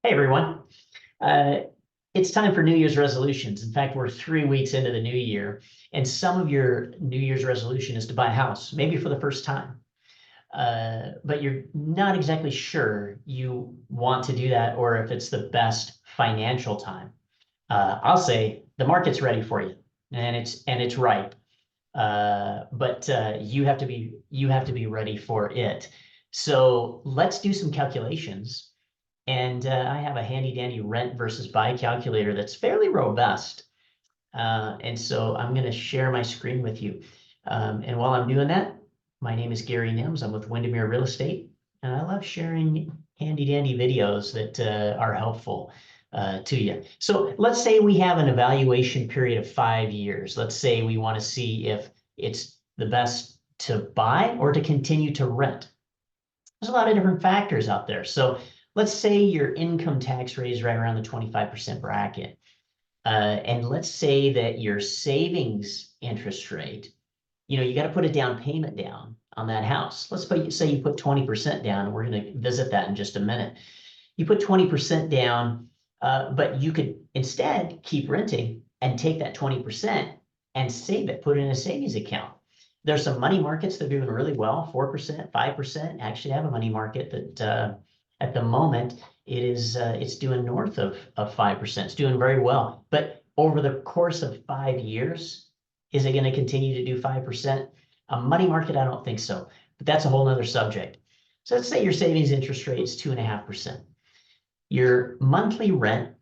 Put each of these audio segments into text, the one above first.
Hey everyone. Uh, it's time for New Year's resolutions. In fact, we're 3 weeks into the new year, and some of your New Year's resolution is to buy a house, maybe for the first time. But you're not exactly sure you want to do that or if it's the best financial time. I'll say the market's ready for you, and it's ripe. But you have to be ready for it. So let's do some calculations and I have a handy dandy rent versus buy calculator that's fairly robust. And so I'm going to share my screen with you. And while I'm doing that, my name is Gary Nims. I'm with Windermere Real Estate, and I love sharing handy dandy videos that are helpful to you. So let's say we have an evaluation period of 5 years. Let's say we want to see if it's the best to buy or to continue to rent. There's a lot of different factors out there. So let's say your income tax rate is right around the 25% bracket. And let's say that your savings interest rate, you got to put a down payment down on that house. Say you put 20% down, and we're going to visit that in just a minute. You put 20% down, but you could instead keep renting and take that 20% and save it, put it in a savings account. There's some money markets that are doing really well, 4%, 5%. Actually, I have a money market that at the moment it's doing north of 5%. It's doing very well. But over the course of 5 years, is it going to continue to do 5%? A money market, I don't think so. But that's a whole nother subject. So let's say your savings interest rate is 2.5%. Your monthly rent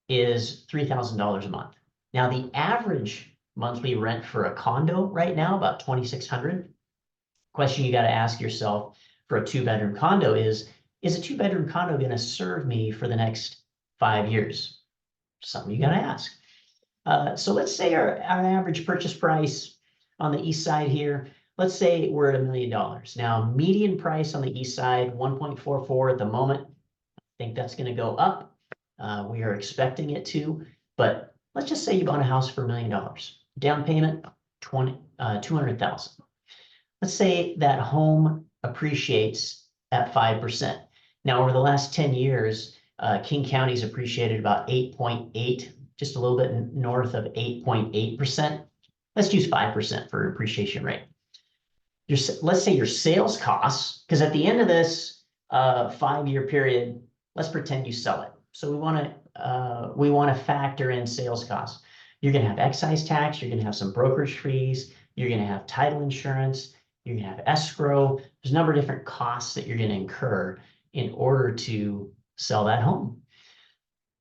is $3,000 a month. Now, the average monthly rent for a condo right now, about $2,600. Question you got to ask yourself for a two-bedroom condo is a two-bedroom condo going to serve me for the next 5 years? Something you got to ask. So let's say our average purchase price on the east side here, let's say we're at $1 million. Now, median price on the east side, 1.44 at the moment. I think that's going to go up. We are expecting it to, but let's just say you bought a house for $1 million. Down payment, $200,000. Let's say that home appreciates at 5%. Now, over the last 10 years, King County's appreciated about 8.8, just a little bit north of 8.8%. Let's use 5% for appreciation rate. Let's say your sales costs, because at the end of this 5-year period, let's pretend you sell it. So we want to factor in sales costs. You're going to have excise tax. You're going to have some brokerage fees. You're going to have title insurance. You're going to have escrow. There's a number of different costs that you're going to incur in order to sell that home.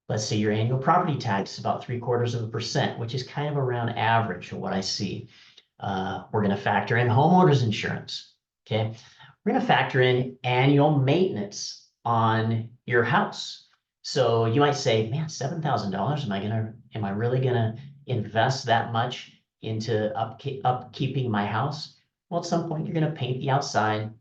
Let's say your annual property tax is about 0.75%, which is kind of around average of what I see. We're going to factor in homeowners insurance. Okay. We're going to factor in annual maintenance on your house. So you might say, man, $7,000. Am I really gonna invest that much into upkeeping my house? Well, at some point you're gonna paint the outside. At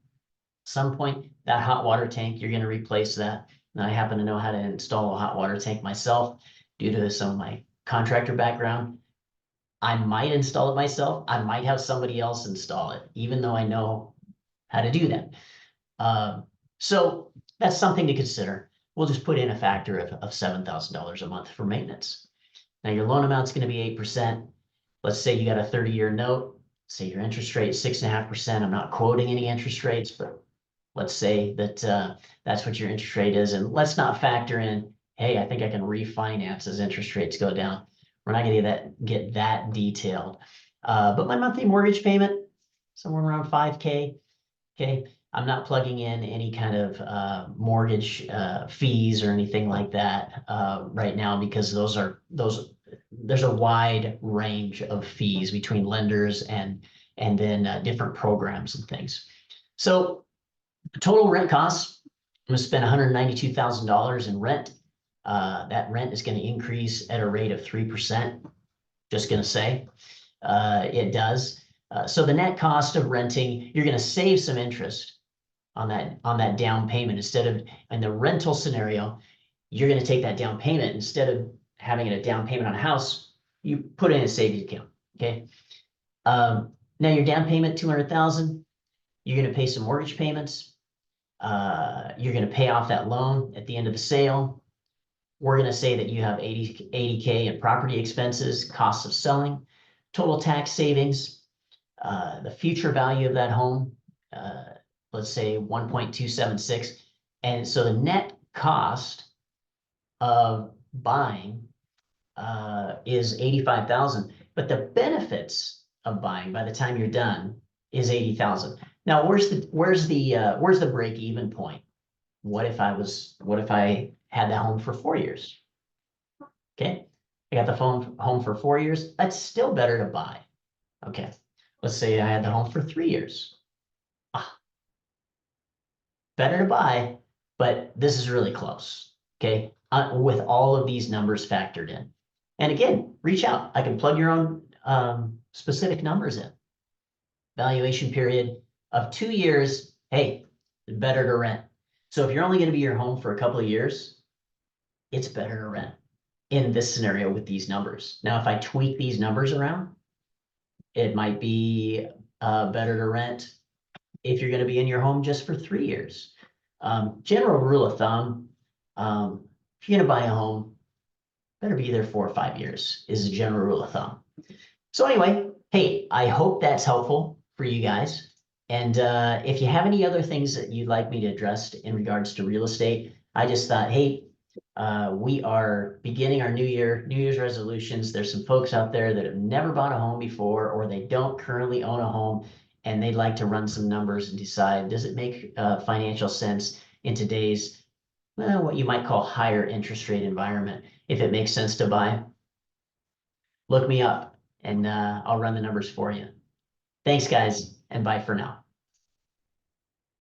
some point, that hot water tank, you're gonna replace that. And I happen to know how to install a hot water tank myself due to some of my contractor background. I might install it myself. I might have somebody else install it, even though I know how to do that. So that's something to consider. We'll just put in a factor of $7,000 a month for maintenance. Now your loan amount is going to be 8%. Let's say you got a 30-year note. Say your interest rate is 6.5%. I'm not quoting any interest rates, but let's say that that's what your interest rate is. And let's not factor in, hey, I think I can refinance as interest rates go down. We're not going to get that detailed. But my monthly mortgage payment, somewhere around 5K. Okay. I'm not plugging in any kind of mortgage fees or anything like that right now, because there's a wide range of fees between lenders and then different programs and things. So total rent costs, I'm going to spend $192,000 in rent. That rent is going to increase at a rate of 3%. Just going to say it does. So the net cost of renting, you're going to save some interest on that down payment. Instead of, in the rental scenario, you're going to take that down payment. Instead of having a down payment on a house, you put it in a savings account. Okay. Now your down payment, $200,000. You're going to pay some mortgage payments. You're going to pay off that loan at the end of the sale. we're going to say that you have 80K in property expenses, costs of selling, total tax savings, the future value of that home, let's say 1.276. And so the net cost of buying is 85,000, but the benefits of buying by the time you're done is 80,000. Now, where's the break even point? What if I had that home for 4 years? Okay, I got the home for 4 years. That's still better to buy. Okay, let's say I had the home for 3 years. Better to buy, but this is really close. Okay, with all of these numbers factored in. And again, reach out. I can plug your own specific numbers in. Valuation period of 2 years. Hey, better to rent. So if you're only going to be your home for a couple of years, it's better to rent in this scenario with these numbers. Now, if I tweak these numbers around, it might be better to rent if you're going to be in your home just for 3 years. General rule of thumb, if you're going to buy a home, better be there 4 or 5 years is a general rule of thumb. So anyway, hey, I hope that's helpful for you guys. And if you have any other things that you'd like me to address in regards to real estate, I just thought, hey, we are beginning our New Year's resolutions. There's some folks out there that have never bought a home before, or they don't currently own a home, and they'd like to run some numbers and decide, does it make financial sense in today's, well, what you might call higher interest rate environment? If it makes sense to buy, look me up and I'll run the numbers for you. Thanks, guys, and bye for now.